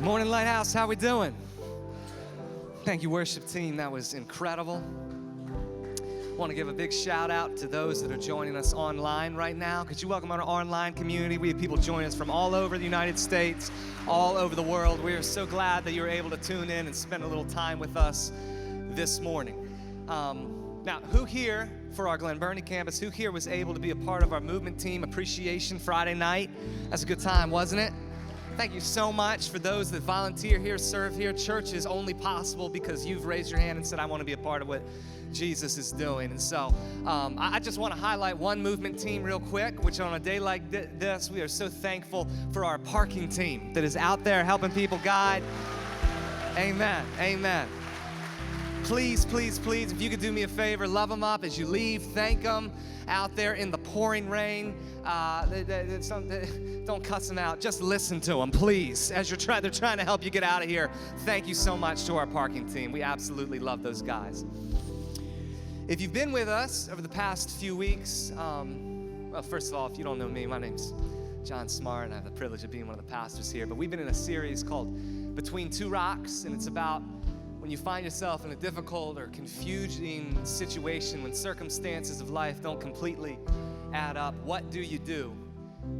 Morning, Lighthouse. How we doing? Thank you, worship team. That was incredible. I want to give a big shout out to those that are joining us online right now. Could you welcome our online community? We have people joining us from all over the United States, all over the world. We are so glad that you're able to tune in and spend a little time with us this morning. Now, who here for our Glen Burnie campus, who here was able to be a part of our movement team appreciation Friday night? That's a good time, wasn't it? Thank you so much for those that volunteer here, serve here. Church is only possible because you've raised your hand and said, I want to be a part of what Jesus is doing. And so I just want to highlight one movement team real quick, which on a day like this, we are so thankful for our parking team that is out there helping people guide. Amen, amen. Please, please, please, if you could do me a favor, love them up as you leave. Thank them out there in the pouring rain. Don't cuss them out. Just listen to them, please. As they're trying to help you get out of here. Thank you so much to our parking team. We absolutely love those guys. If you've been with us over the past few weeks, well, first of all, if you don't know me, my name's John Smart, and I have the privilege of being one of the pastors here. But we've been in a series called Between Two Rocks, and it's about when you find yourself in a difficult or confusing situation, when circumstances of life don't completely add up, what do you do?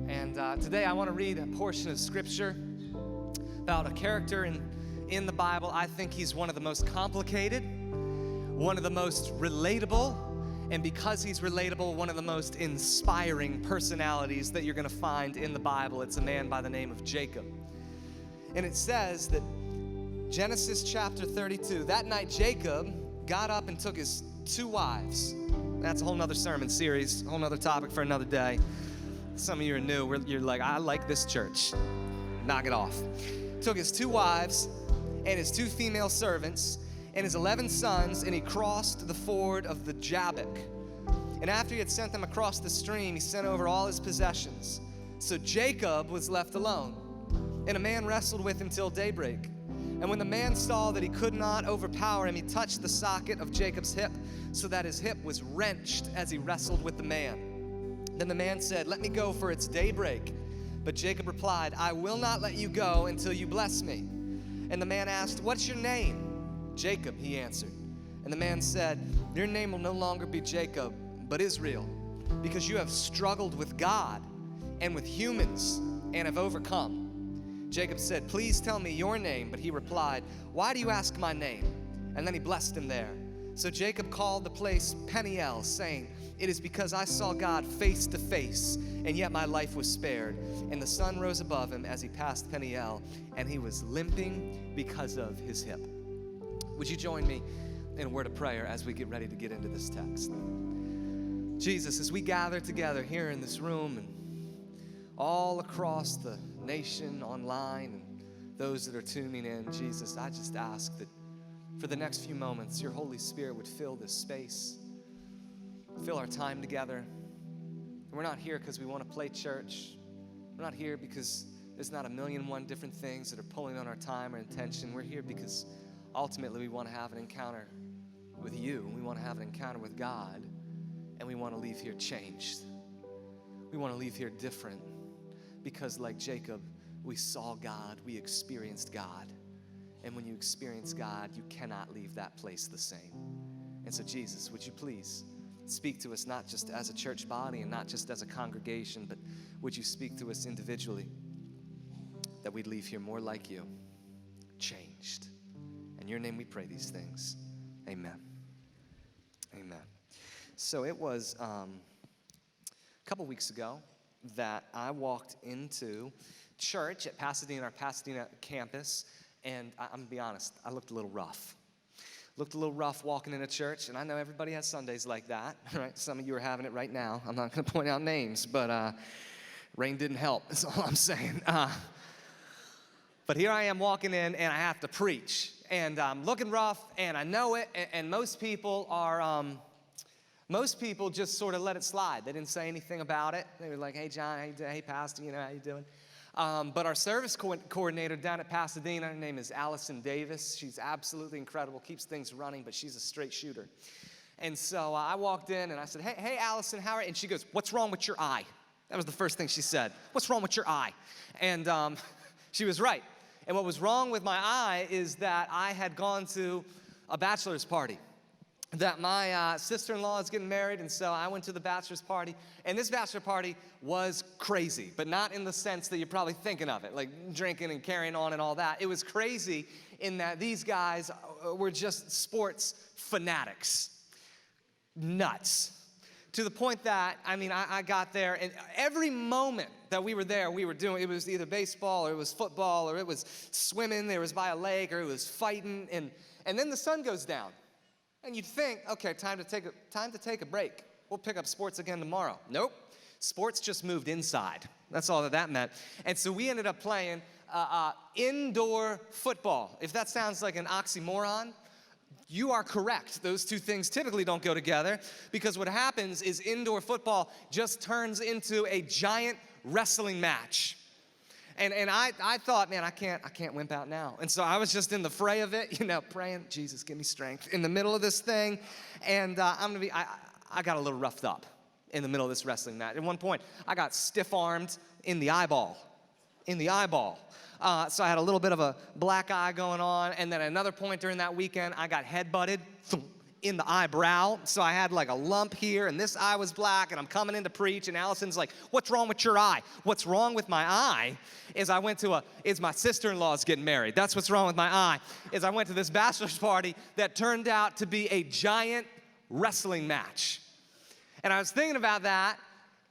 And today I want to read a portion of scripture about a character in the Bible. I think he's one of the most complicated, one of the most relatable, and because he's relatable, one of the most inspiring personalities that you're going to find in the Bible. It's a man by the name of Jacob. And it says that Genesis chapter 32, that night Jacob got up and took his 2 wives. That's a whole nother sermon series, a whole nother topic for another day. Some of you are new, you're like, I like this church. Knock it off. Took his 2 wives and his 2 female servants and his 11 sons, and he crossed the ford of the Jabbok. And after he had sent them across the stream, he sent over all his possessions. So Jacob was left alone, and a man wrestled with him till daybreak. And when the man saw that he could not overpower him, he touched the socket of Jacob's hip, so that his hip was wrenched as he wrestled with the man. Then the man said, "Let me go, for it's daybreak." But Jacob replied, "I will not let you go until you bless me." And the man asked, "What's your name?" "Jacob," he answered. And the man said, "Your name will no longer be Jacob, but Israel, because you have struggled with God and with humans and have overcome." Jacob said, "Please tell me your name." But he replied, "Why do you ask my name?" And then he blessed him there. So Jacob called the place Peniel, saying, "It is because I saw God face to face, and yet my life was spared." And the sun rose above him as he passed Peniel, and he was limping because of his hip. Would you join me in a word of prayer as we get ready to get into this text? Jesus, as we gather together here in this room and all across the nation, online, and those that are tuning in, Jesus, I just ask that for the next few moments, your Holy Spirit would fill this space, fill our time together. And we're not here because we want to play church. We're not here because there's not 1,000,001 different things that are pulling on our time or attention. We're here because ultimately we want to have an encounter with you. We want to have an encounter with God, and we want to leave here changed. We want to leave here different. Because like Jacob, we saw God, we experienced God. And when you experience God, you cannot leave that place the same. And so Jesus, would you please speak to us not just as a church body and not just as a congregation, but would you speak to us individually, that we'd leave here more like you, changed. In your name we pray these things. Amen. Amen. So it was a couple weeks ago that I walked into church at our Pasadena campus, and I'm gonna be honest, I looked a little rough. Looked a little rough walking into church, and I know everybody has Sundays like that, right? Some of you are having it right now. I'm not gonna point out names, but rain didn't help, that's all I'm saying. But here I am walking in, and I have to preach, and I'm looking rough, and I know it, and most people are, most people just sort of let it slide. They didn't say anything about it. They were like, "Hey, John, how you doing? Hey, Pastor, how you doing?" But our service coordinator down at Pasadena, her name is Allison Davis. She's absolutely incredible, keeps things running, but she's a straight shooter. And so I walked in, and I said, hey, Allison, how are you? And she goes, "What's wrong with your eye?" That was the first thing she said. "What's wrong with your eye?" And she was right. And what was wrong with my eye is that I had gone to a bachelor's party. That my sister-in-law is getting married, and so I went to the bachelor's party. And this bachelor party was crazy, but not in the sense that you're probably thinking of it, like drinking and carrying on and all that. It was crazy in that these guys were just sports fanatics. Nuts. To the point that, I got there, and every moment that we were there, we were doing, it was either baseball, or it was football, or it was swimming, there was by a lake, or it was fighting, and then the sun goes down. And you'd think, okay, time to take a break. We'll pick up sports again tomorrow. Nope. Sports just moved inside. That's all that meant. And so we ended up playing indoor football. If that sounds like an oxymoron, you are correct. Those two things typically don't go together, because what happens is indoor football just turns into a giant wrestling match. And I thought, man, I can't wimp out now. And so I was just in the fray of it, praying, Jesus, give me strength in the middle of this thing. And I got a little roughed up in the middle of this wrestling match. At one point, I got stiff-armed in the eyeball. So I had a little bit of a black eye going on. And then at another point during that weekend, I got head-butted in the eyebrow. So I had like a lump here, and this eye was black, and I'm coming in to preach, and Allison's like, what's wrong with your eye? What's wrong with my eye is my sister-in-law's getting married. That's what's wrong with my eye, is I went to this bachelor's party that turned out to be a giant wrestling match. And I was thinking about that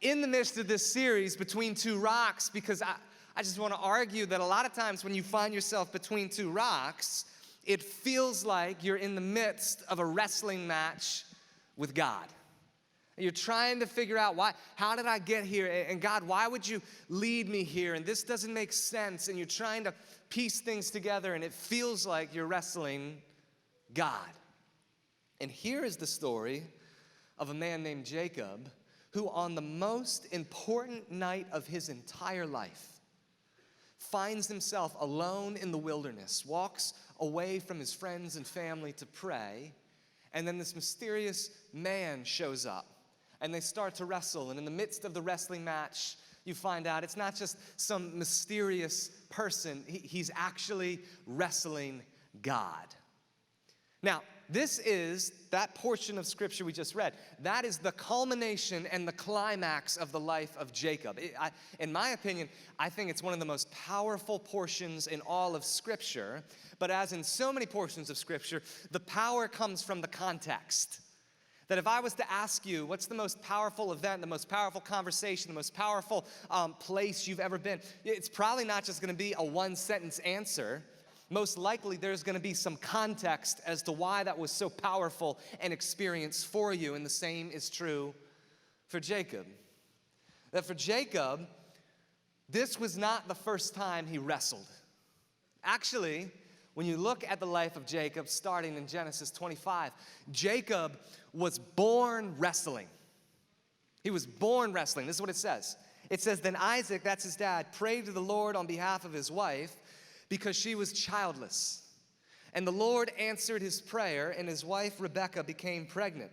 in the midst of this series, Between Two Rocks, because I just want to argue that a lot of times when you find yourself between two rocks, it feels like you're in the midst of a wrestling match with God. You're trying to figure out how did I get here? And God, why would you lead me here? And this doesn't make sense. And you're trying to piece things together, and it feels like you're wrestling God. And here is the story of a man named Jacob, who on the most important night of his entire life finds himself alone in the wilderness, walks away from his friends and family to pray, and then this mysterious man shows up, and they start to wrestle, and in the midst of the wrestling match, you find out it's not just some mysterious person, he's actually wrestling God. Now, this is that portion of scripture we just read. That is the culmination and the climax of the life of Jacob. In my opinion, I think it's one of the most powerful portions in all of scripture. But as in so many portions of scripture, the power comes from the context. That if I was to ask you, what's the most powerful event, the most powerful conversation, the most powerful place you've ever been, it's probably not just going to be a one-sentence answer. Most likely there's going to be some context as to why that was so powerful an experience for you. And the same is true for Jacob. That for Jacob, this was not the first time he wrestled. Actually, when you look at the life of Jacob, starting in Genesis 25, Jacob was born wrestling. He was born wrestling. This is what it says. It says, then Isaac, that's his dad, prayed to the Lord on behalf of his wife, because she was childless. And the Lord answered his prayer, and his wife Rebekah became pregnant.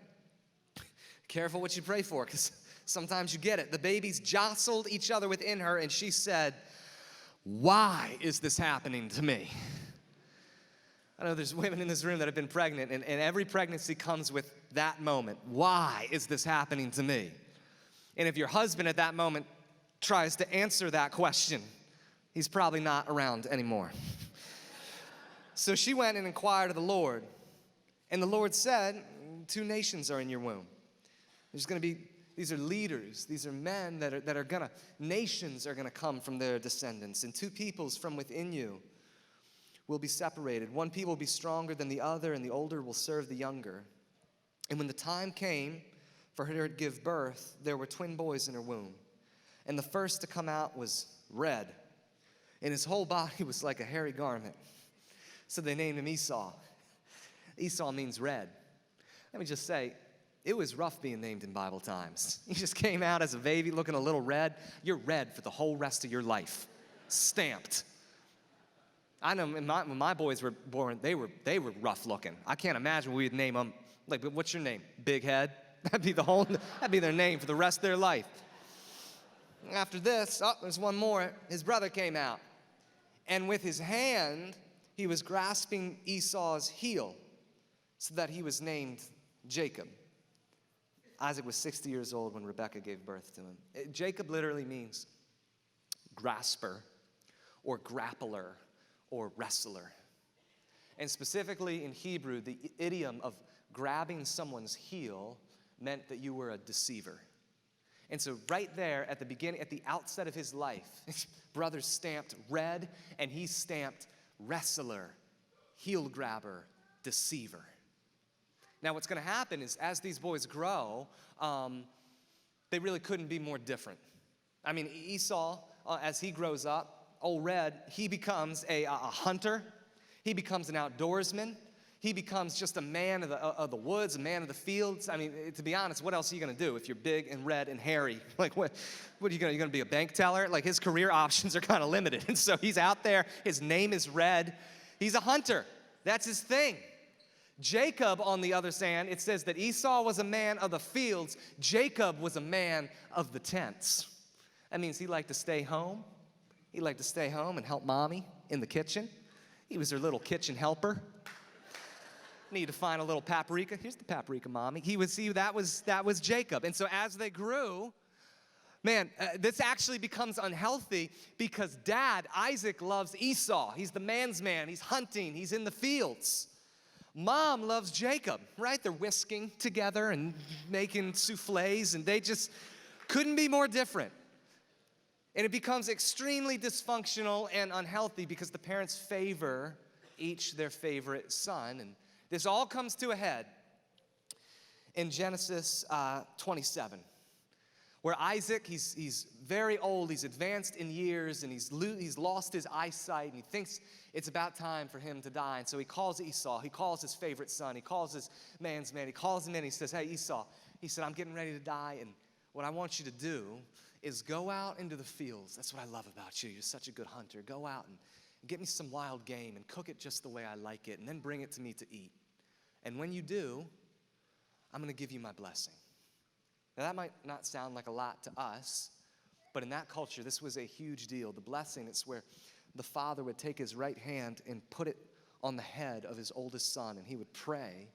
Careful what you pray for, because sometimes you get it. The babies jostled each other within her, and she said, why is this happening to me? I know there's women in this room that have been pregnant, and every pregnancy comes with that moment. Why is this happening to me? And if your husband at that moment tries to answer that question, he's probably not around anymore. So she went and inquired of the Lord. And the Lord said, 2 nations are in your womb. These are leaders. These are men nations are gonna come from their descendants. And 2 peoples from within you will be separated. One people will be stronger than the other, and the older will serve the younger. And when the time came for her to give birth, there were twin boys in her womb. And the first to come out was red, and his whole body was like a hairy garment. So they named him Esau. Esau means red. Let me just say, it was rough being named in Bible times. You just came out as a baby looking a little red. You're red for the whole rest of your life. Stamped. I know when my boys were born, they were rough looking. I can't imagine we'd name them, like, what's your name? Big Head? That'd be their name for the rest of their life. After this, there's one more. His brother came out. And with his hand, he was grasping Esau's heel, so that he was named Jacob. Isaac was 60 years old when Rebekah gave birth to him. Jacob literally means grasper or grappler or wrestler. And specifically in Hebrew, the idiom of grabbing someone's heel meant that you were a deceiver. And so right there at the beginning, at the outset of his life, his brothers stamped red, and he stamped wrestler, heel grabber, deceiver. Now what's going to happen is as these boys grow, they really couldn't be more different. I mean, Esau, as he grows up, old Red, he becomes a hunter. He becomes an outdoorsman. He becomes just a man of the woods, a man of the fields. I mean, to be honest, what else are you going to do if you're big and red and hairy? Like, what are you going to be a bank teller? Like, his career options are kind of limited. And so he's out there. His name is Red. He's a hunter. That's his thing. Jacob, on the other hand, it says that Esau was a man of the fields. Jacob was a man of the tents. That means he liked to stay home. He liked to stay home and help mommy in the kitchen. He was her little kitchen helper. Need to find a little paprika. Here's the paprika, mommy. That was Jacob. And so as they grew, man, this actually becomes unhealthy because Dad, Isaac, loves Esau. He's the man's man. He's hunting. He's in the fields. Mom loves Jacob, right? They're whisking together and making souffles, and they just couldn't be more different. And it becomes extremely dysfunctional and unhealthy because the parents favor each their favorite son. And this all comes to a head in Genesis 27, where Isaac, he's very old, he's advanced in years, and he's lost his eyesight, and he thinks it's about time for him to die. And so he calls Esau, he calls his favorite son, he calls his man's man, he calls him in, he says, hey, Esau, he said, I'm getting ready to die, and what I want you to do is go out into the fields. That's what I love about you. You're such a good hunter. Go out and get me some wild game and cook it just the way I like it, and then bring it to me to eat. And when you do, I'm going to give you my blessing. Now, that might not sound like a lot to us, but in that culture, this was a huge deal. The blessing, it's where the father would take his right hand and put it on the head of his oldest son, and he would pray.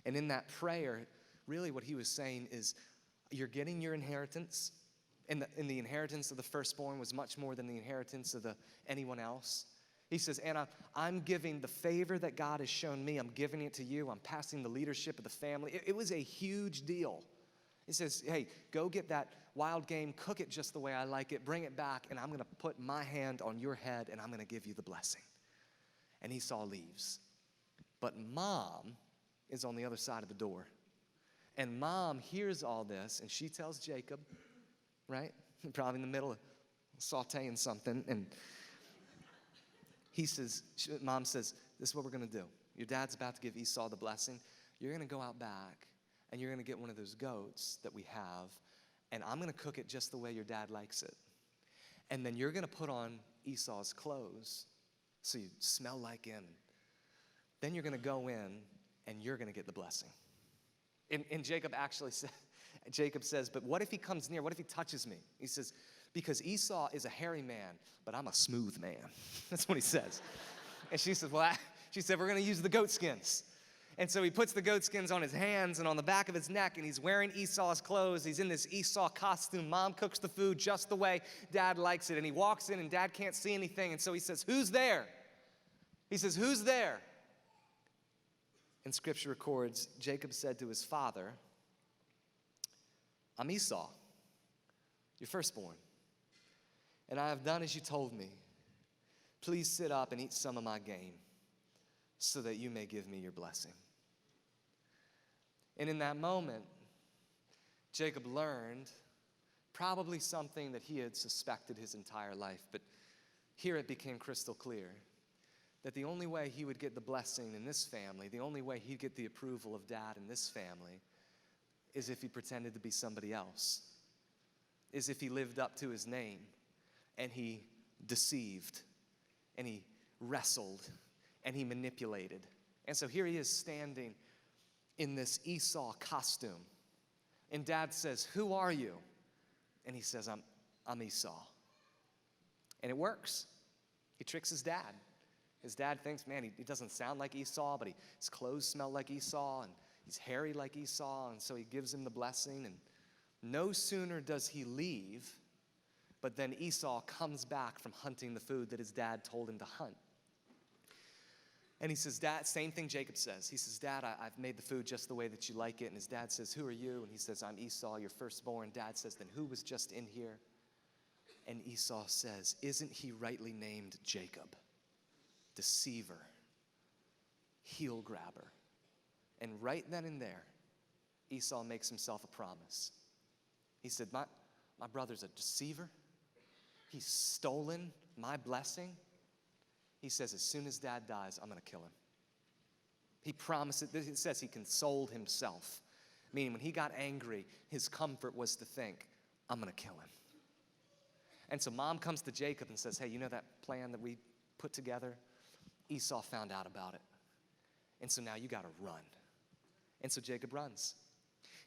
And in that prayer, really what he was saying is, you're getting your inheritance, and the inheritance of the firstborn was much more than the inheritance of anyone else. He says, and I'm giving the favor that God has shown me, I'm giving it to you. I'm passing the leadership of the family. It was a huge deal. He says, hey, go get that wild game, cook it just the way I like it, bring it back, and I'm going to put my hand on your head, and I'm going to give you the blessing. And Esau leaves. But Mom is on the other side of the door. And Mom hears all this, and she tells Jacob, right? Probably in the middle of sauteing something, and Mom says, this is what we're going to do. Your dad's about to give Esau the blessing. You're going to go out back, and you're going to get one of those goats that we have, and I'm going to cook it just the way your dad likes it. And then you're going to put on Esau's clothes so you smell like him. Then you're going to go in, and you're going to get the blessing. And Jacob actually says, but what if he comes near? What if he touches me? He says, because Esau is a hairy man, but I'm a smooth man. That's what he says. And she says, we're going to use the goat skins. And so he puts the goat skins on his hands and on the back of his neck, and he's wearing Esau's clothes. He's in this Esau costume. Mom cooks the food just the way Dad likes it. And he walks in, and Dad can't see anything. And so he says, who's there? He says, who's there? And Scripture records, Jacob said to his father, I'm Esau, your firstborn, and I have done as you told me. Please sit up and eat some of my game so that you may give me your blessing. And in that moment, Jacob learned probably something that he had suspected his entire life, but here it became crystal clear that the only way he would get the blessing in this family, the only way he'd get the approval of Dad in this family, is if he pretended to be somebody else, is if he lived up to his name, and he deceived, and he wrestled, and he manipulated. And so here he is standing in this Esau costume, and Dad says, who are you? And he says, I'm Esau. And it works. He tricks his dad. His dad thinks, man, he doesn't sound like Esau, but his clothes smell like Esau, and he's hairy like Esau, and so he gives him the blessing. And no sooner does he leave, but then Esau comes back from hunting the food that his dad told him to hunt. And he says, Dad, same thing Jacob says. He says, Dad, I've made the food just the way that you like it. And his dad says, who are you? And he says, I'm Esau, your firstborn. Dad says, then who was just in here? And Esau says, isn't he rightly named Jacob? Deceiver, heel grabber. And right then and there, Esau makes himself a promise. He said, my brother's a deceiver. He's stolen my blessing. He says, as soon as Dad dies, I'm going to kill him. He promised it. It says he consoled himself. Meaning when he got angry, his comfort was to think, I'm going to kill him. And so Mom comes to Jacob and says, hey, you know that plan that we put together? Esau found out about it. And so now you got to run. And so Jacob runs.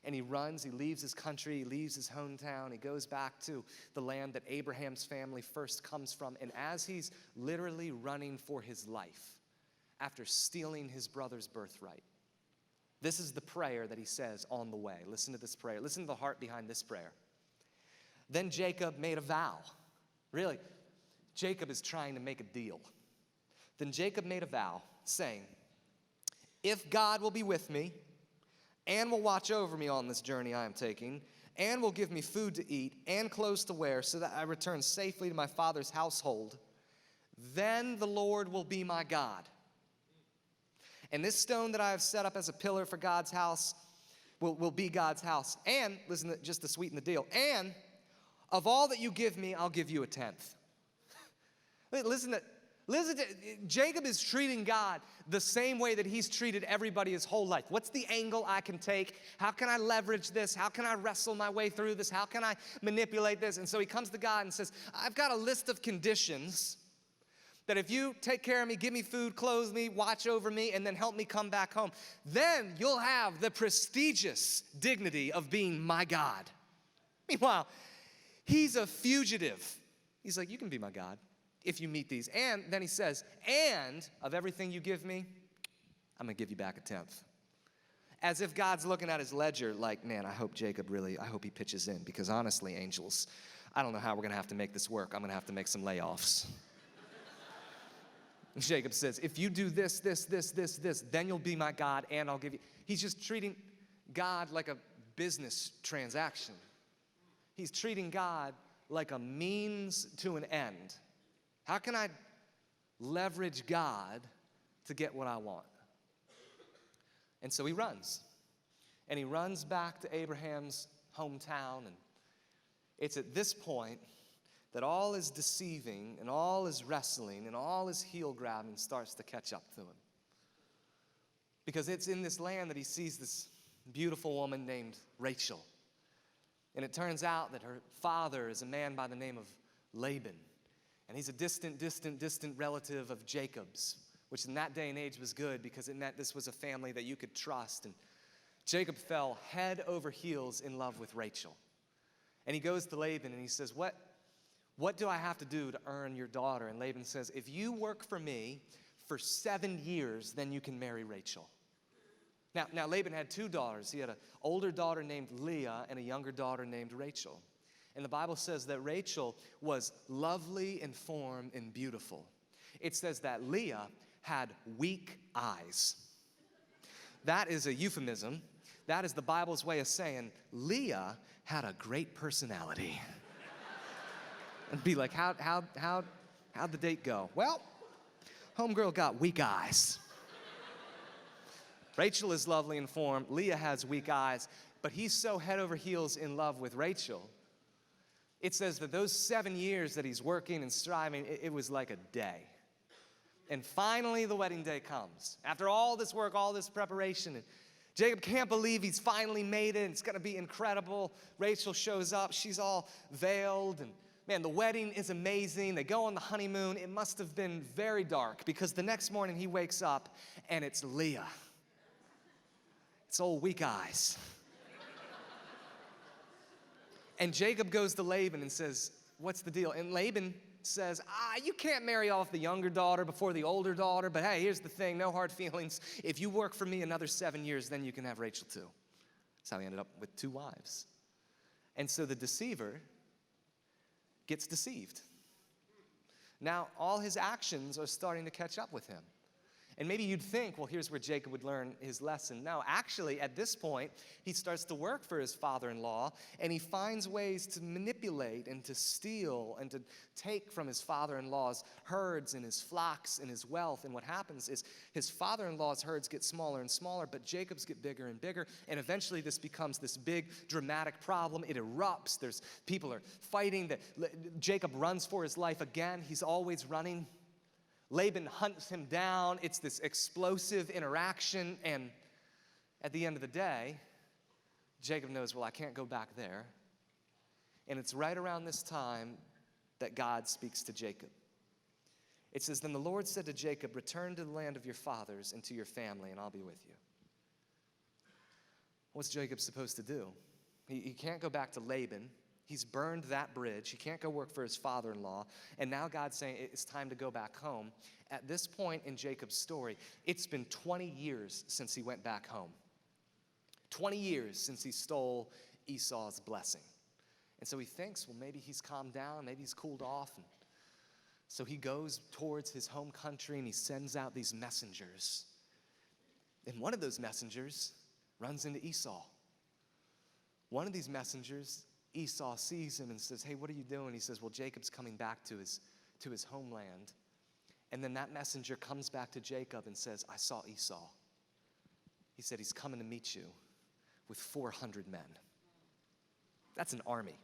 And he runs, he leaves his country, he leaves his hometown, he goes back to the land that Abraham's family first comes from. And as he's literally running for his life, after stealing his brother's birthright, this is the prayer that he says on the way. Listen to this prayer. Listen to the heart behind this prayer. Then Jacob made a vow. Really, Jacob is trying to make a deal. Then Jacob made a vow, saying, if God will be with me, and will watch over me on this journey I am taking, and will give me food to eat and clothes to wear, so that I return safely to my father's household, then the Lord will be my God. And this stone that I have set up as a pillar for God's house will be God's house. And, listen, just to sweeten the deal, and of all that you give me, I'll give you a tenth. Listen to Jacob is treating God the same way that he's treated everybody his whole life. What's the angle I can take? How can I leverage this? How can I wrestle my way through this? How can I manipulate this? And so he comes to God and says, I've got a list of conditions that if you take care of me, give me food, clothe me, watch over me, and then help me come back home, then you'll have the prestigious dignity of being my God. Meanwhile, he's a fugitive. He's like, you can be my God if you meet these. And then he says, and of everything you give me, I'm going to give you back a tenth. As if God's looking at his ledger like, man, I hope he pitches in, because honestly, angels, I don't know how we're going to have to make this work. I'm going to have to make some layoffs. And Jacob says, if you do this, then you'll be my God, and I'll give you. He's just treating God like a business transaction. He's treating God like a means to an end. How can I leverage God to get what I want? And so he runs. And he runs back to Abraham's hometown. And it's at this point that all his deceiving and all his wrestling and all his heel grabbing starts to catch up to him. Because it's in this land that he sees this beautiful woman named Rachel. And it turns out that her father is a man by the name of Laban. And he's a distant relative of Jacob's, which in that day and age was good because it meant this was a family that you could trust. And Jacob fell head over heels in love with Rachel. And he goes to Laban and he says, what do I have to do to earn your daughter? And Laban says, if you work for me for 7 years, then you can marry Rachel. Now Laban had 2 daughters. He had an older daughter named Leah and a younger daughter named Rachel. And the Bible says that Rachel was lovely in form and beautiful. It says that Leah had weak eyes. That is a euphemism. That is the Bible's way of saying Leah had a great personality. And be like, how'd the date go? Well, homegirl got weak eyes. Rachel is lovely in form. Leah has weak eyes. But he's so head over heels in love with Rachel. It says that those 7 years that he's working and striving, it was like a day. And finally the wedding day comes. After all this work, all this preparation, and Jacob can't believe he's finally made it. It's going to be incredible. Rachel shows up. She's all veiled. And man, the wedding is amazing. They go on the honeymoon. It must have been very dark because the next morning he wakes up and it's Leah. It's old weak eyes. And Jacob goes to Laban and says, what's the deal? And Laban says, you can't marry off the younger daughter before the older daughter, but hey, here's the thing, no hard feelings. If you work for me another 7 years, then you can have Rachel too. That's how he ended up with 2 wives. And so the deceiver gets deceived. Now, all his actions are starting to catch up with him. And maybe you'd think, well, here's where Jacob would learn his lesson. No, actually, at this point, he starts to work for his father-in-law, and he finds ways to manipulate and to steal and to take from his father-in-law's herds and his flocks and his wealth. And what happens is his father-in-law's herds get smaller and smaller, but Jacob's get bigger and bigger, and eventually this becomes this big, dramatic problem. It erupts. People are fighting. Jacob runs for his life again. He's always running. Laban hunts him down. It's this explosive interaction, and at the end of the day, Jacob knows, well, I can't go back there. And it's right around this time that God speaks to Jacob. It says, then the Lord said to Jacob, return to the land of your fathers and to your family, and I'll be with you. What's Jacob supposed to do? He can't go back to Laban. He's burned that bridge. He can't go work for his father-in-law. And now God's saying it's time to go back home. At this point in Jacob's story, it's been 20 years since he went back home. 20 years since he stole Esau's blessing. And so he thinks, well, maybe he's calmed down, maybe he's cooled off. And so he goes towards his home country and he sends out these messengers. And one of those messengers runs into Esau. One of these messengers, Esau sees him and says, hey, what are you doing? He says, well, Jacob's coming back to his homeland. And then that messenger comes back to Jacob and says, I saw Esau. He said, he's coming to meet you with 400 men. That's an army.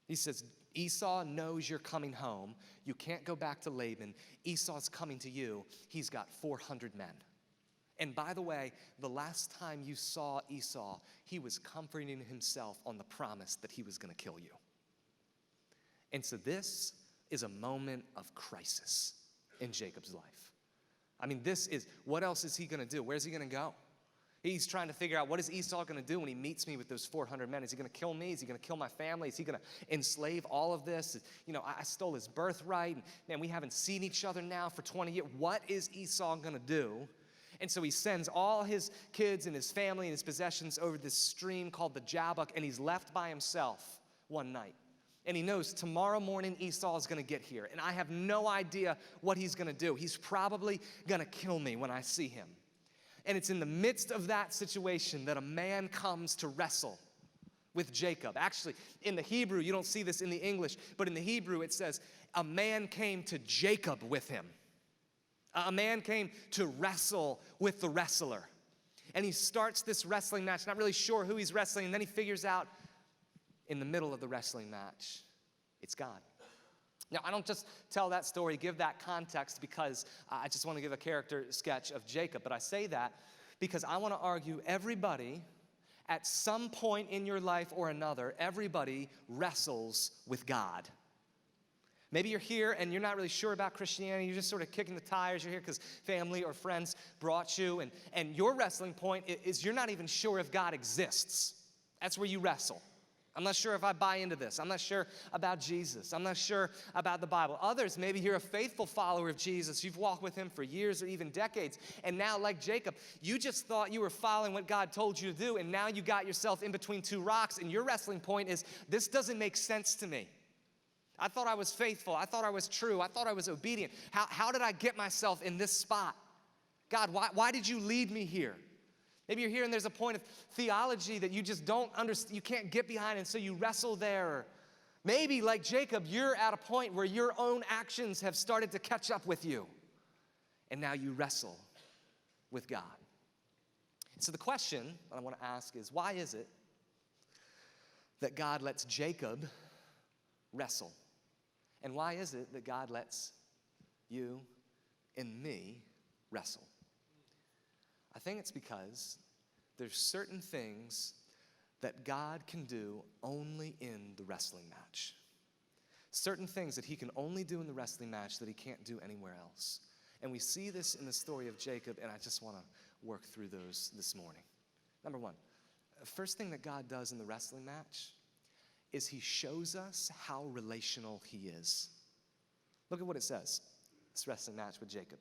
He says, Esau knows you're coming home. You can't go back to Laban. Esau's coming to you. He's got 400 men. And by the way, the last time you saw Esau, he was comforting himself on the promise that he was going to kill you. And so this is a moment of crisis in Jacob's life. I mean, what else is he going to do? Where's he going to go? He's trying to figure out, what is Esau going to do when he meets me with those 400 men? Is he going to kill me? Is he going to kill my family? Is he going to enslave all of this? I stole his birthright, and man, we haven't seen each other now for 20 years. What is Esau going to do? And so he sends all his kids and his family and his possessions over this stream called the Jabbok, and he's left by himself one night. And he knows tomorrow morning Esau is going to get here, and I have no idea what he's going to do. He's probably going to kill me when I see him. And it's in the midst of that situation that a man comes to wrestle with Jacob. Actually, in the Hebrew, you don't see this in the English, but in the Hebrew it says, a man came to Jacob with him. A man came to wrestle with the wrestler. And he starts this wrestling match, not really sure who he's wrestling, and then he figures out in the middle of the wrestling match, it's God. Now, I don't just tell that story, give that context because I just want to give a character sketch of Jacob, but I say that because I want to argue everybody, at some point in your life or another, everybody wrestles with God. Maybe you're here and you're not really sure about Christianity. You're just sort of kicking the tires. You're here because family or friends brought you. And your wrestling point is you're not even sure if God exists. That's where you wrestle. I'm not sure if I buy into this. I'm not sure about Jesus. I'm not sure about the Bible. Others, maybe you're a faithful follower of Jesus. You've walked with him for years or even decades. And now, like Jacob, you just thought you were following what God told you to do. And now you got yourself in between two rocks. And your wrestling point is, this doesn't make sense to me. I thought I was faithful. I thought I was true. I thought I was obedient. How did I get myself in this spot? God, why did you lead me here? Maybe you're here and there's a point of theology that you just don't understand, you can't get behind, and so you wrestle there. Or maybe, like Jacob, you're at a point where your own actions have started to catch up with you, and now you wrestle with God. So the question that I want to ask is, why is it that God lets Jacob wrestle? And why is it that God lets you and me wrestle? I think it's because there's certain things that God can do only in the wrestling match. Certain things that he can only do in the wrestling match that he can't do anywhere else. And we see this in the story of Jacob, and I just want to work through those this morning. Number one, first thing that God does in the wrestling match is he shows us how relational he is. Look at what it says, this wrestling match with Jacob.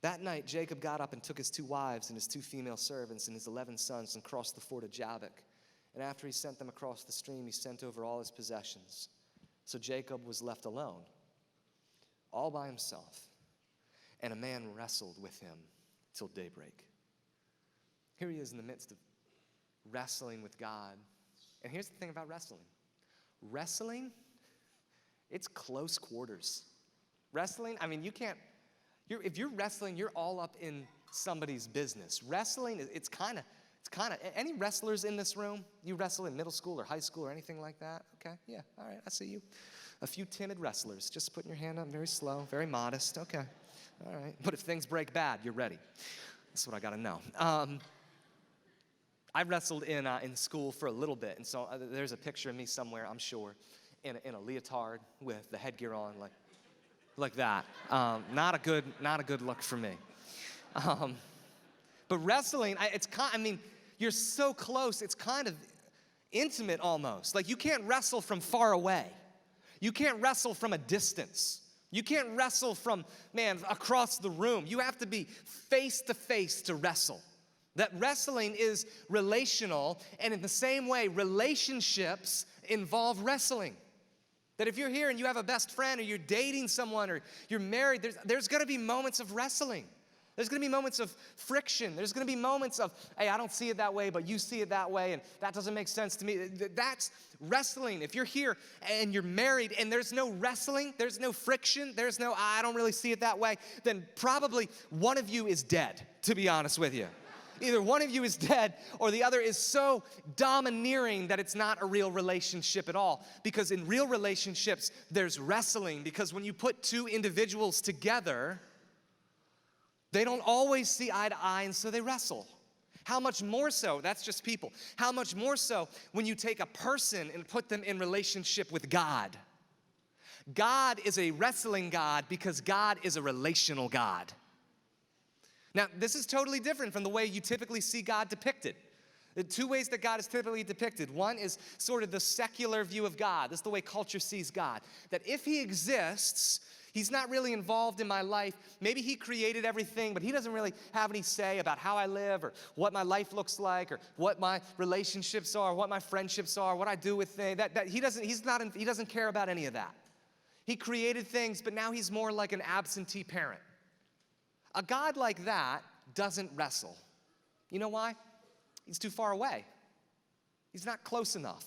That night, Jacob got up and took his 2 wives and his 2 female servants and his 11 sons and crossed the ford of Jabbok. And after he sent them across the stream, he sent over all his possessions. So Jacob was left alone, all by himself. And a man wrestled with him till daybreak. Here he is in the midst of wrestling with God. And here's the thing about wrestling. Wrestling, it's close quarters. Wrestling, I mean, if you're wrestling, you're all up in somebody's business. Wrestling, it's kind of, any wrestlers in this room? You wrestle in middle school or high school or anything like that? Okay, yeah, all right, I see you. A few timid wrestlers, just putting your hand up very slow, very modest, okay. All right, but if things break bad, you're ready. That's what I gotta know. I wrestled in school for a little bit, and so there's a picture of me somewhere, I'm sure, in a leotard with the headgear on, like that. Not a good look for me. But wrestling, you're so close, it's kind of intimate almost. Like you can't wrestle from far away. You can't wrestle from a distance. You can't wrestle from, across the room. You have to be face to face to wrestle. That wrestling is relational, and in the same way, relationships involve wrestling. That if you're here and you have a best friend or you're dating someone or you're married, there's gonna be moments of wrestling. There's gonna be moments of friction. There's gonna be moments of, hey, I don't see it that way, but you see it that way, and that doesn't make sense to me. That's wrestling. If you're here and you're married and there's no wrestling, there's no friction, there's no, I don't really see it that way, then probably one of you is dead, to be honest with you. Either one of you is dead or the other is so domineering that it's not a real relationship at all. Because in real relationships, there's wrestling. Because when you put 2 individuals together, they don't always see eye to eye, and so they wrestle. How much more so, that's just people, how much more so when you take a person and put them in relationship with God. God is a wrestling God because God is a relational God. Now, this is totally different from the way you typically see God depicted. The 2 ways that God is typically depicted. One is sort of the secular view of God. This is the way culture sees God. That if he exists, he's not really involved in my life. Maybe he created everything, but he doesn't really have any say about how I live or what my life looks like or what my relationships are, what my friendships are, what I do with things. He doesn't care about any of that. He created things, but now he's more like an absentee parent. A God like that doesn't wrestle. You know why? He's too far away. He's not close enough.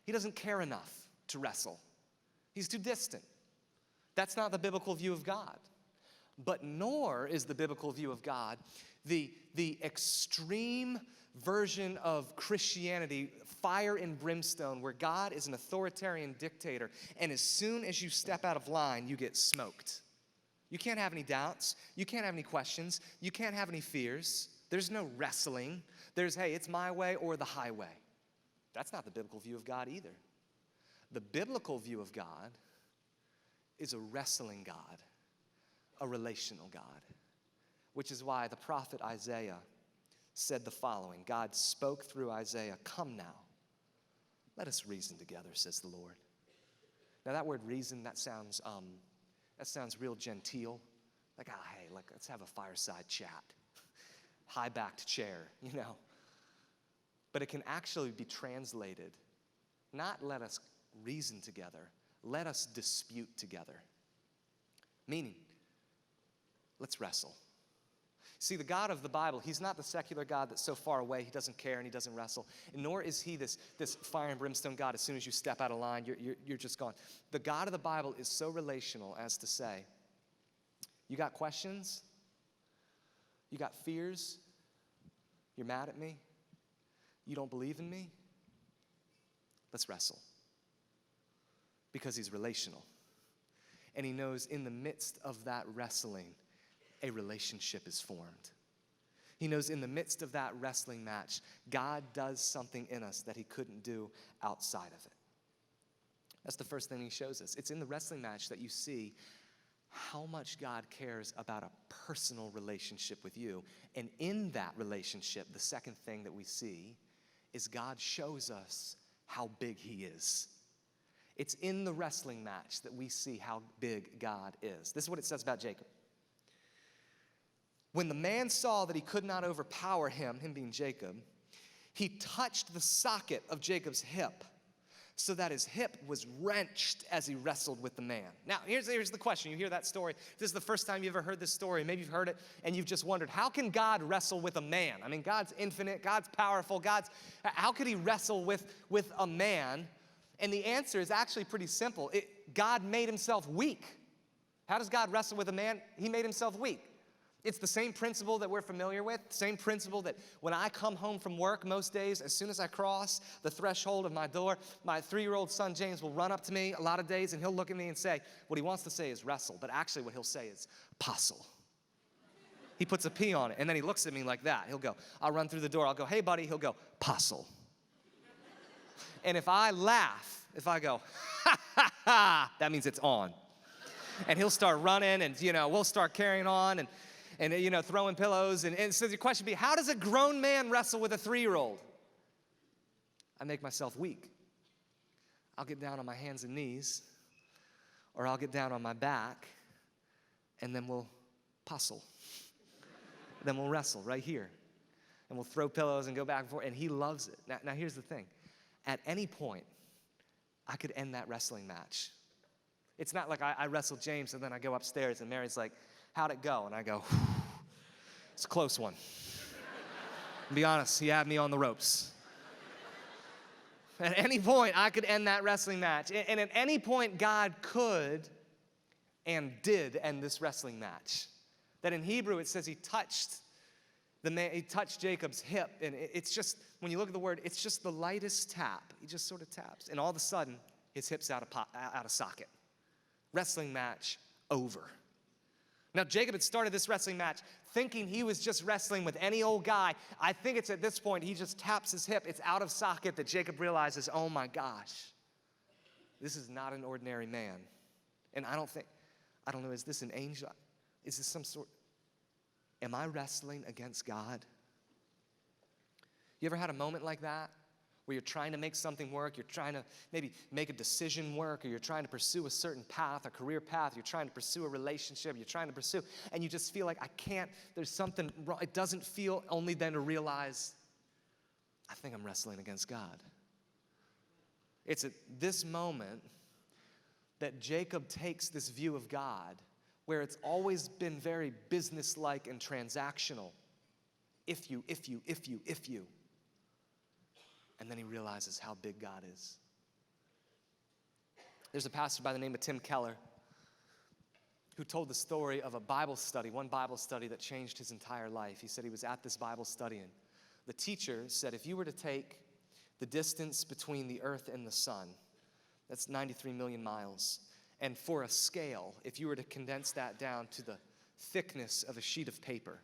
He doesn't care enough to wrestle. He's too distant. That's not the biblical view of God. But nor is the biblical view of God the extreme version of Christianity, fire and brimstone, where God is an authoritarian dictator, and as soon as you step out of line, you get smoked. You can't have any doubts. You can't have any questions. You can't have any fears. There's no wrestling. There's, hey, it's my way or the highway. That's not the biblical view of God either. The biblical view of God is a wrestling God, a relational God, which is why the prophet Isaiah said the following. God spoke through Isaiah, "Come now, let us reason together, says the Lord." Now that word reason, that sounds real genteel. Like, hey, let's have a fireside chat. High-backed chair, you know. But it can actually be translated, not let us reason together, let us dispute together. Meaning, let's wrestle. See, the God of the Bible, he's not the secular God that's so far away, he doesn't care and he doesn't wrestle. Nor is he this fire and brimstone God. As soon as you step out of line, you're just gone. The God of the Bible is so relational as to say, you got questions? You got fears? You're mad at me? You don't believe in me? Let's wrestle. Because he's relational. And he knows in the midst of that wrestling, a relationship is formed. He knows in the midst of that wrestling match, God does something in us that he couldn't do outside of it. That's the first thing he shows us. It's in the wrestling match that you see how much God cares about a personal relationship with you. And in that relationship, the second thing that we see is God shows us how big he is. It's in the wrestling match that we see how big God is. This is what it says about Jacob. When the man saw that he could not overpower him being Jacob, he touched the socket of Jacob's hip so that his hip was wrenched as he wrestled with the man. Now, here's the question. You hear that story. This is the first time you ever heard this story. Maybe you've heard it and you've just wondered, how can God wrestle with a man? I mean, God's infinite, God's powerful, how could he wrestle with a man? And the answer is actually pretty simple. God made himself weak. How does God wrestle with a man? He made himself weak. It's the same principle that we're familiar with, same principle that when I come home from work most days, as soon as I cross the threshold of my door, my 3-year-old son James will run up to me a lot of days and he'll look at me and say, what he wants to say is wrestle, but actually what he'll say is postle. He puts a P on it and then he looks at me like that. He'll go, I'll run through the door, I'll go, hey buddy, he'll go, postle. And if I laugh, if I go, ha ha ha, that means it's on. And he'll start running and, we'll start carrying on and throwing pillows. And so the question would be, how does a grown man wrestle with a 3-year-old? I make myself weak. I'll get down on my hands and knees, or I'll get down on my back, and then we'll puzzle. Then we'll wrestle right here. And we'll throw pillows and go back and forth, and he loves it. Now here's the thing. At any point, I could end that wrestling match. It's not like I wrestle James, and then I go upstairs, and Mary's like, how'd it go? And I go, it's a close one. To be honest, he had me on the ropes. At any point, I could end that wrestling match. And at any point, God could and did end this wrestling match. That in Hebrew, it says he touched Jacob's hip. And it's just, when you look at the word, it's just the lightest tap. He just sort of taps. And all of a sudden, his hip's out of socket. Wrestling match over. Now, Jacob had started this wrestling match thinking he was just wrestling with any old guy. I think it's at this point he just taps his hip. It's out of socket that Jacob realizes, oh my gosh, this is not an ordinary man. And I don't know, is this an angel? Is this am I wrestling against God? You ever had a moment like that? Where you're trying to make something work, you're trying to maybe make a decision work, or you're trying to pursue a certain path, a career path, you're trying to pursue a relationship, you're trying to pursue, and you just feel like, I can't, there's something wrong. It doesn't feel, only then to realize, I think I'm wrestling against God. It's at this moment that Jacob takes this view of God, where it's always been very businesslike and transactional. If you. And then he realizes how big God is. There's a pastor by the name of Tim Keller who told the story of a Bible study, one Bible study that changed his entire life. He said he was at this Bible study, and the teacher said, if you were to take the distance between the earth and the sun, that's 93 million miles, and for a scale, if you were to condense that down to the thickness of a sheet of paper.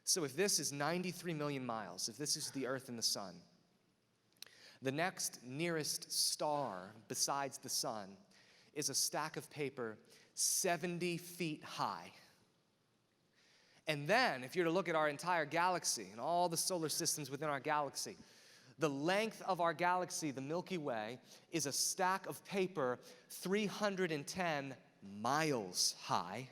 So if this is 93 million miles, if this is the earth and the sun, the next nearest star besides the sun is a stack of paper 70 feet high. And then, if you're to look at our entire galaxy and all the solar systems within our galaxy, the length of our galaxy, the Milky Way, is a stack of paper 310 miles high.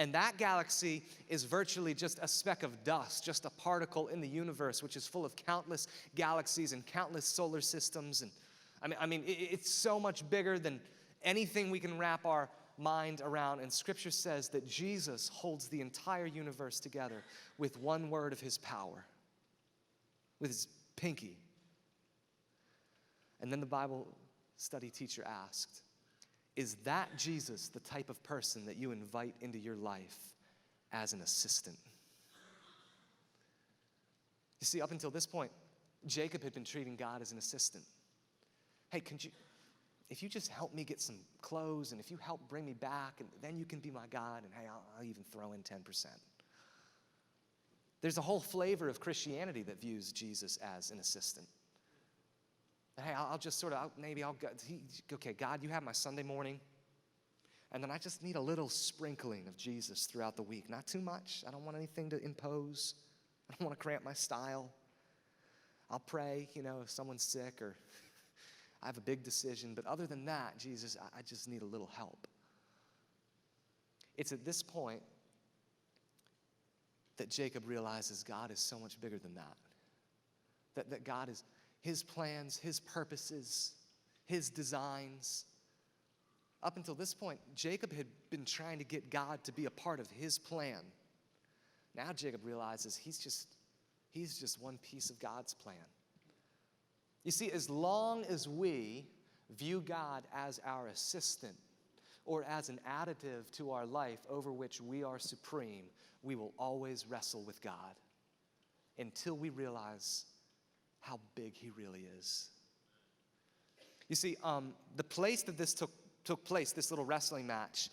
And that galaxy is virtually just a speck of dust, just a particle in the universe, which is full of countless galaxies and countless solar systems. And it's so much bigger than anything we can wrap our mind around. And Scripture says that Jesus holds the entire universe together with one word of his power, with his pinky. And then the Bible study teacher asked, is that Jesus the type of person that you invite into your life as an assistant? You see, up until this point, Jacob had been treating God as an assistant. Hey, if you just help me get some clothes, and if you help bring me back, and then you can be my God, and hey, I'll even throw in 10%. There's a whole flavor of Christianity that views Jesus as an assistant. Hey, I'll just sort of, I'll go, okay, God, you have my Sunday morning, and then I just need a little sprinkling of Jesus throughout the week. Not too much. I don't want anything to impose. I don't want to cramp my style. I'll pray, if someone's sick or I have a big decision. But other than that, Jesus, I just need a little help. It's at this point that Jacob realizes God is so much bigger than that. That God is, his plans, his purposes, his designs. Up until this point, Jacob had been trying to get God to be a part of his plan. Now Jacob realizes he's just one piece of God's plan. You see, as long as we view God as our assistant or as an additive to our life over which we are supreme, we will always wrestle with God until we realize how big he really is. You see, the place that this took place, this little wrestling match,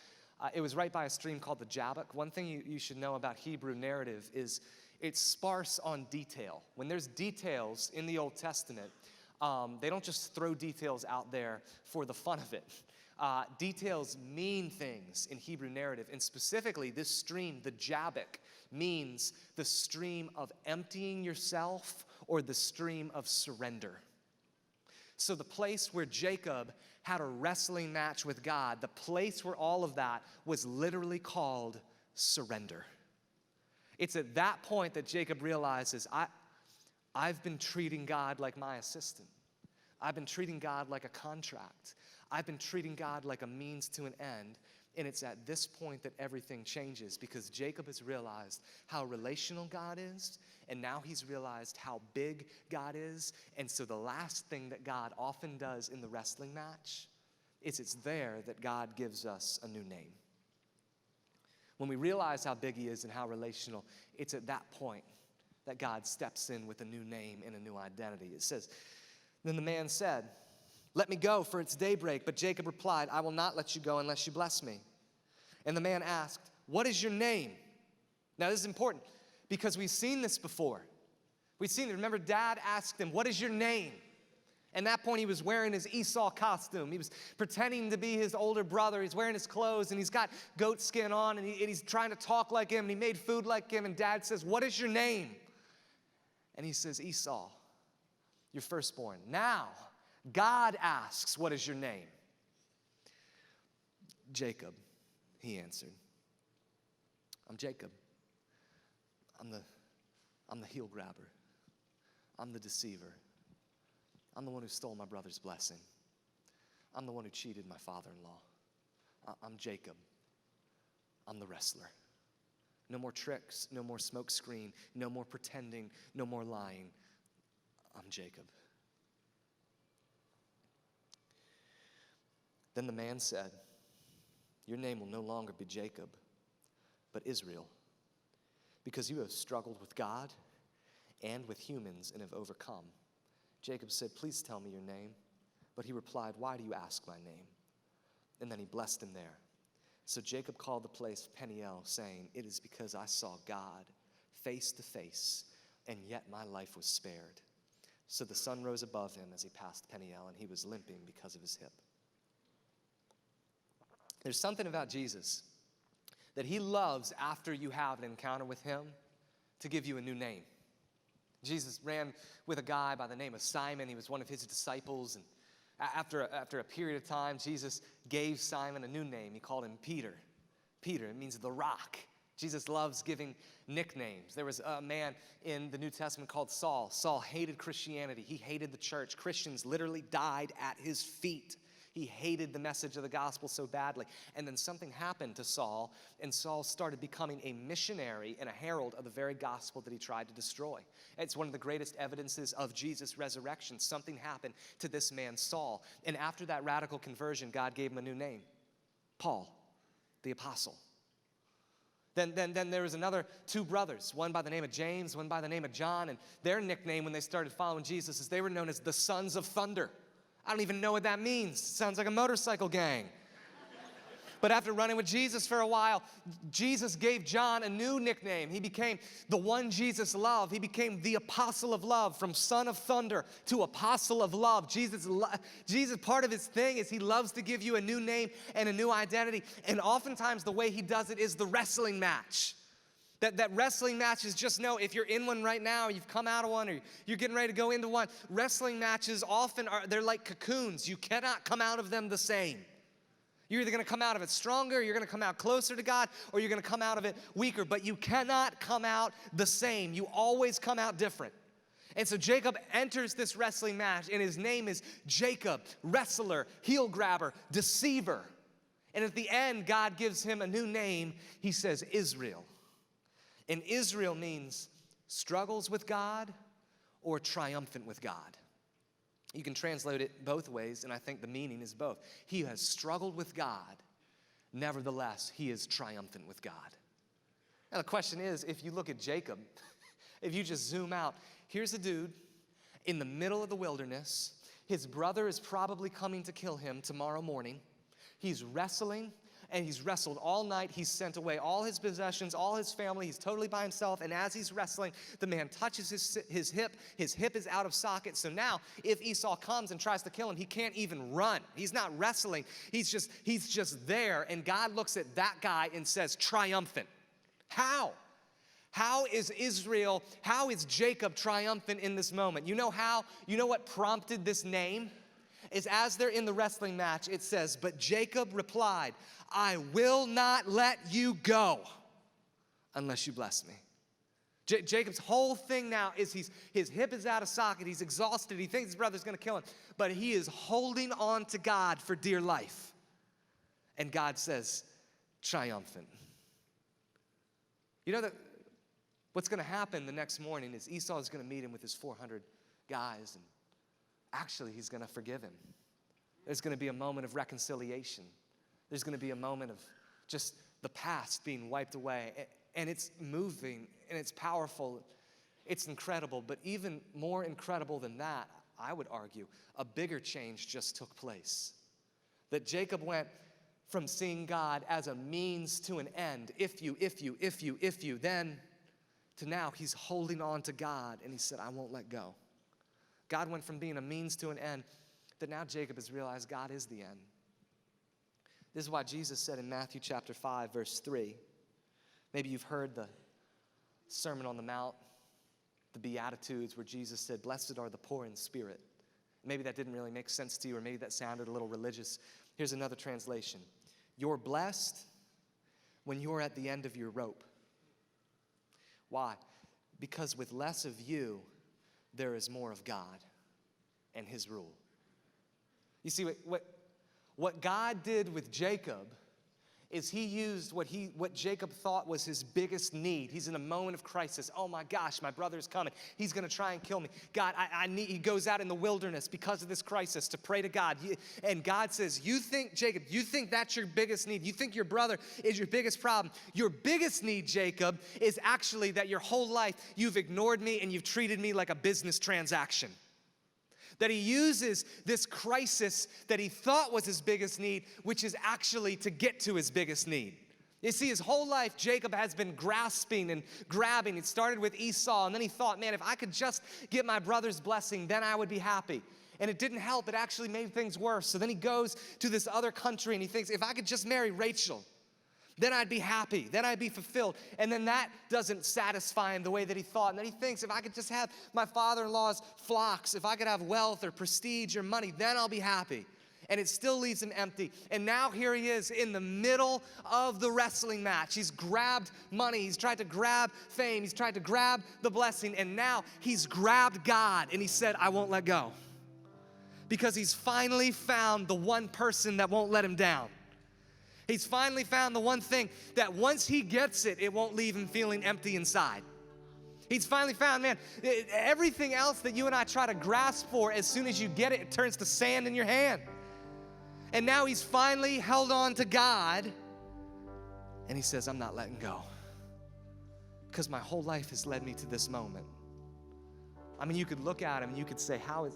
it was right by a stream called the Jabbok. One thing you should know about Hebrew narrative is it's sparse on detail. When there's details in the Old Testament, they don't just throw details out there for the fun of it. Details mean things in Hebrew narrative, and specifically this stream, the Jabbok, means the stream of emptying yourself or the stream of surrender. So the place where Jacob had a wrestling match with God, the place where all of that was literally called surrender. It's at that point that Jacob realizes, I've been treating God like my assistant. I've been treating God like a contract. I've been treating God like a means to an end. And it's at this point that everything changes, because Jacob has realized how relational God is, and now he's realized how big God is. And so the last thing that God often does in the wrestling match is it's there that God gives us a new name. When we realize how big he is and how relational, it's at that point that God steps in with a new name and a new identity. It says, then the man said, let me go, for it's daybreak. But Jacob replied, I will not let you go unless you bless me. And the man asked, what is your name? Now this is important because we've seen this before. We've seen it. Remember, Dad asked him, what is your name? And at that point, he was wearing his Esau costume. He was pretending to be his older brother. He's wearing his clothes, and he's got goat skin on, and he's trying to talk like him, and he made food like him. And Dad says, what is your name? And he says, Esau, your firstborn. Now, God asks, what is your name? Jacob, he answered. I'm Jacob. I'm the heel grabber. I'm the deceiver. I'm the one who stole my brother's blessing. I'm the one who cheated my father-in-law. I'm Jacob. I'm the wrestler. No more tricks, no more smoke screen, no more pretending, no more lying. I'm Jacob. Then the man said, your name will no longer be Jacob, but Israel, because you have struggled with God and with humans and have overcome. Jacob said, please tell me your name. But he replied, why do you ask my name? And then he blessed him there. So Jacob called the place Peniel, saying, it is because I saw God face to face, and yet my life was spared. So the sun rose above him as he passed Peniel, and he was limping because of his hip. There's something about Jesus that he loves after you have an encounter with him to give you a new name. Jesus ran with a guy by the name of Simon. He was one of his disciples. And after a period of time, Jesus gave Simon a new name. He called him Peter. Peter, it means the rock. Jesus loves giving nicknames. There was a man in the New Testament called Saul. Saul hated Christianity. He hated the church. Christians literally died at his feet. He hated the message of the gospel so badly. And then something happened to Saul, and Saul started becoming a missionary and a herald of the very gospel that he tried to destroy. It's one of the greatest evidences of Jesus' resurrection. Something happened to this man, Saul. And after that radical conversion, God gave him a new name, Paul, the apostle. Then there was another two brothers, one by the name of James, one by the name of John, and their nickname when they started following Jesus is they were known as the Sons of Thunder. I don't even know what that means. Sounds like a motorcycle gang. But after running with Jesus for a while, Jesus gave John a new nickname. He became the one Jesus loved. He became the apostle of love, from son of thunder to apostle of love. Jesus, part of his thing is he loves to give you a new name and a new identity. And oftentimes the way he does it is the wrestling match. That wrestling matches, just know if you're in one right now, you've come out of one, or you're getting ready to go into one, wrestling matches often they're like cocoons. You cannot come out of them the same. You're either gonna come out of it stronger, you're gonna come out closer to God, or you're gonna come out of it weaker, but you cannot come out the same. You always come out different. And so Jacob enters this wrestling match, and his name is Jacob, wrestler, heel grabber, deceiver. And at the end, God gives him a new name. He says Israel. And Israel means struggles with God or triumphant with God. You can translate it both ways, and I think the meaning is both. He has struggled with God, nevertheless, he is triumphant with God. Now the question is, if you look at Jacob, if you just zoom out, here's a dude in the middle of the wilderness. His brother is probably coming to kill him tomorrow morning. He's wrestling, and he's wrestled all night. He's sent away all his possessions, all his family. He's totally by himself. And as he's wrestling, the man touches his hip. His hip is out of socket. So now, if Esau comes and tries to kill him, he can't even run. He's not wrestling. He's just there. And God looks at that guy and says, triumphant. How? How is Jacob triumphant in this moment? You know how? You know what prompted this name? Is as they're in the wrestling match, it says, but Jacob replied, I will not let you go unless you bless me. Jacob's whole thing now is his hip is out of socket. He's exhausted. He thinks his brother's going to kill him. But he is holding on to God for dear life. And God says, triumphant. You know that what's going to happen the next morning is Esau is going to meet him with his 400 guys, and actually he's going to forgive him. There's going to be a moment of reconciliation. There's going to be a moment of just the past being wiped away. And it's moving, and it's powerful. It's incredible. But even more incredible than that, I would argue, a bigger change just took place. That Jacob went from seeing God as a means to an end, if you, then to now he's holding on to God, and he said, I won't let go. God went from being a means to an end, that now Jacob has realized God is the end. This is why Jesus said in Matthew chapter 5, verse 3, maybe you've heard the Sermon on the Mount, the Beatitudes, where Jesus said, blessed are the poor in spirit. Maybe that didn't really make sense to you, or maybe that sounded a little religious. Here's another translation. You're blessed when you're at the end of your rope. Why? Because with less of you, there is more of God and his rule. You see, what God did with Jacob is he used what Jacob thought was his biggest need. He's in a moment of crisis. Oh my gosh, my brother's coming. He's going to try and kill me. God, he goes out in the wilderness because of this crisis to pray to God. And God says, Jacob, you think that's your biggest need? You think your brother is your biggest problem? Your biggest need, Jacob, is actually that your whole life you've ignored me and you've treated me like a business transaction. That he uses this crisis that he thought was his biggest need, which is actually to get to his biggest need. You see, his whole life, Jacob has been grasping and grabbing. It started with Esau, and then he thought, man, if I could just get my brother's blessing, then I would be happy. And it didn't help. It actually made things worse. So then he goes to this other country, and he thinks, if I could just marry Rachel, then I'd be happy, then I'd be fulfilled. And then that doesn't satisfy him the way that he thought. And then he thinks, if I could just have my father-in-law's flocks, if I could have wealth or prestige or money, then I'll be happy. And it still leaves him empty. And now here he is in the middle of the wrestling match. He's grabbed money. He's tried to grab fame. He's tried to grab the blessing. And now he's grabbed God. And he said, I won't let go. Because he's finally found the one person that won't let him down. He's finally found the one thing that once he gets it, it won't leave him feeling empty inside. He's finally found, man, everything else that you and I try to grasp for, as soon as you get it, it turns to sand in your hand. And now he's finally held on to God, and he says, I'm not letting go. Because my whole life has led me to this moment. I mean, you could look at him and you could say, how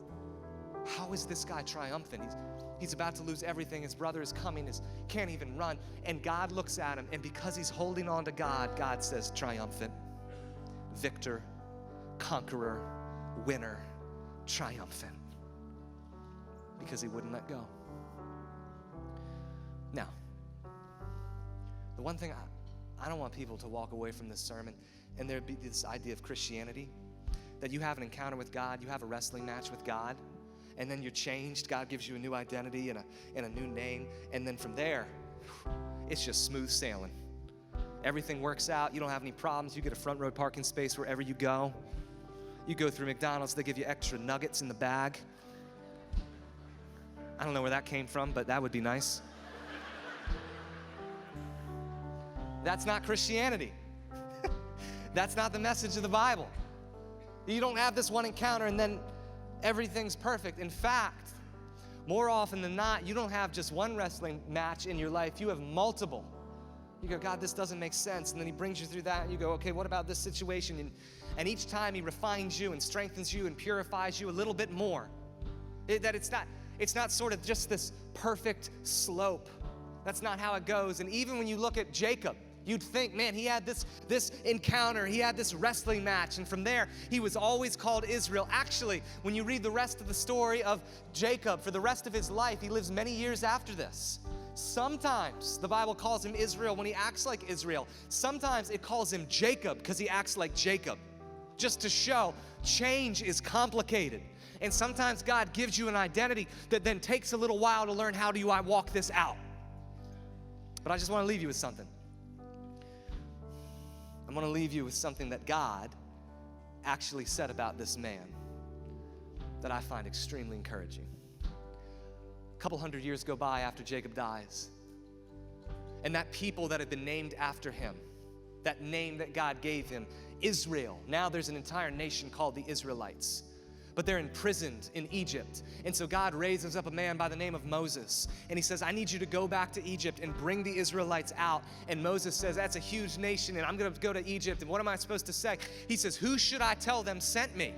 is this guy triumphant? He's about to lose everything. His brother is coming, can't even run. And God looks at him, and because he's holding on to God, God says, triumphant, victor, conqueror, winner, triumphant. Because he wouldn't let go. Now, the one thing I don't want people to walk away from this sermon and there'd be this idea of Christianity, that you have an encounter with God, you have a wrestling match with God, and then you're changed. God gives you a new identity and a new name, and then from there, it's just smooth sailing. Everything works out. You don't have any problems. You get a front row parking space wherever you go. You go through McDonald's, they give you extra nuggets in the bag. I don't know where that came from, but that would be nice. That's not Christianity. That's not the message of the Bible. You don't have this one encounter and then everything's perfect. In fact, more often than not, you don't have just one wrestling match in your life. You have multiple. You go, God, this doesn't make sense. And then he brings you through that. And you go, okay, what about this situation? And each time he refines you and strengthens you and purifies you a little bit more. It's not sort of just this perfect slope. That's not how it goes. And even when you look at Jacob, you'd think, man, he had this encounter, he had this wrestling match, and from there, he was always called Israel. Actually, when you read the rest of the story of Jacob, for the rest of his life, he lives many years after this. Sometimes the Bible calls him Israel when he acts like Israel. Sometimes it calls him Jacob because he acts like Jacob, just to show change is complicated. And sometimes God gives you an identity that then takes a little while to learn, how do I walk this out? But I just want to leave you with something. I'm going to leave you with something that God actually said about this man that I find extremely encouraging. A couple hundred years go by after Jacob dies, and that people that had been named after him, that name that God gave him, Israel, now there's an entire nation called the Israelites. But they're imprisoned in Egypt. And so God raises up a man by the name of Moses. And he says, I need you to go back to Egypt and bring the Israelites out. And Moses says, that's a huge nation, and I'm going to go to Egypt. And what am I supposed to say? He says, who should I tell them sent me?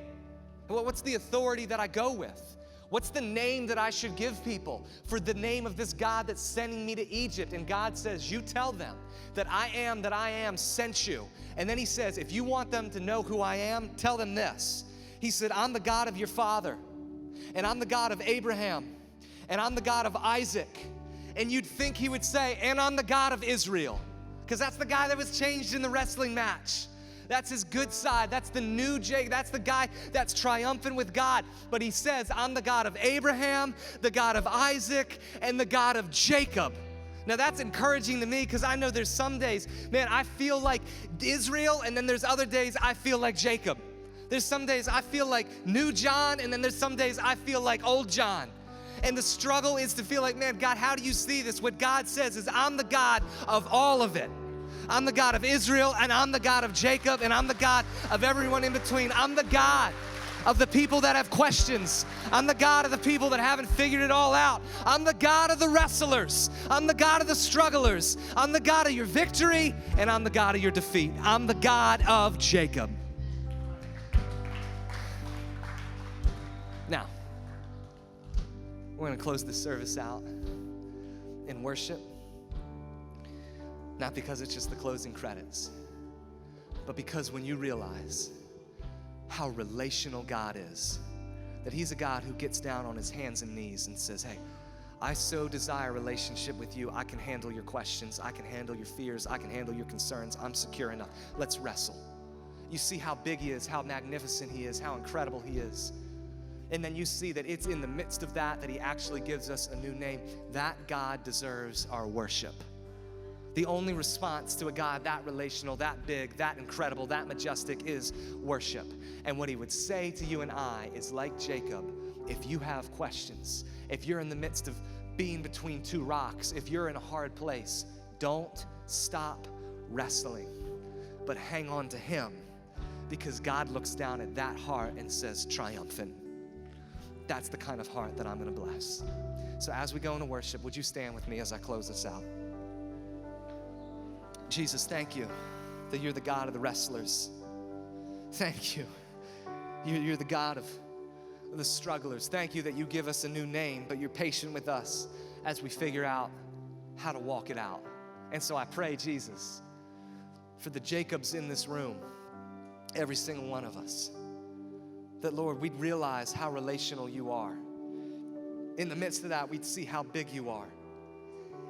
What's the authority that I go with? What's the name that I should give people for the name of this God that's sending me to Egypt? And God says, you tell them that I am sent you. And then he says, if you want them to know who I am, tell them this. He said, I'm the God of your father, and I'm the God of Abraham, and I'm the God of Isaac. And you'd think he would say, and I'm the God of Israel, because that's the guy that was changed in the wrestling match. That's his good side. That's the new Jacob. That's the guy that's triumphant with God. But he says, I'm the God of Abraham, the God of Isaac, and the God of Jacob. Now that's encouraging to me, because I know there's some days, man, I feel like Israel, and then there's other days I feel like Jacob. There's some days I feel like new John, and then there's some days I feel like old John. And the struggle is to feel like, man, God, how do you see this? What God says is, I'm the God of all of it. I'm the God of Israel, and I'm the God of Jacob, and I'm the God of everyone in between. I'm the God of the people that have questions. I'm the God of the people that haven't figured it all out. I'm the God of the wrestlers. I'm the God of the strugglers. I'm the God of your victory, and I'm the God of your defeat. I'm the God of Jacob. Now, we're going to close this service out in worship, not because it's just the closing credits, but because when you realize how relational God is, that he's a God who gets down on his hands and knees and says, hey, I so desire a relationship with you. I can handle your questions. I can handle your fears. I can handle your concerns. I'm secure enough. Let's wrestle. You see how big he is, how magnificent he is, how incredible he is. And then you see that it's in the midst of that he actually gives us a new name. That God deserves our worship. The only response to a God that relational, that big, that incredible, that majestic is worship. And what he would say to you and I is, like Jacob, if you have questions, if you're in the midst of being between two rocks, if you're in a hard place, don't stop wrestling, but hang on to him, because God looks down at that heart and says, triumphant. That's the kind of heart that I'm going to bless. So as we go into worship, would you stand with me as I close this out? Jesus, thank you that you're the God of the wrestlers. Thank you. You're the God of the strugglers. Thank you that you give us a new name, but you're patient with us as we figure out how to walk it out. And so I pray, Jesus, for the Jacobs in this room, every single one of us, that, Lord, we'd realize how relational you are. In the midst of that, we'd see how big you are.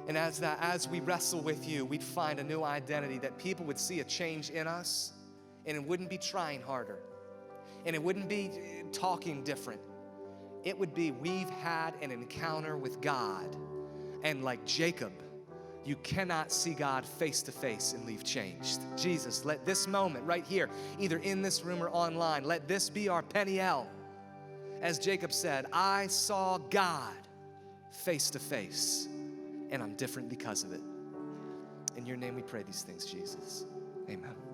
And as we wrestle with you, we'd find a new identity, that people would see a change in us, and it wouldn't be trying harder, and it wouldn't be talking different. It would be, we've had an encounter with God, and like Jacob, you cannot see God face to face and leave changed. Jesus, let this moment right here, either in this room or online, let this be our Peniel. As Jacob said, I saw God face to face, and I'm different because of it. In your name we pray these things, Jesus. Amen.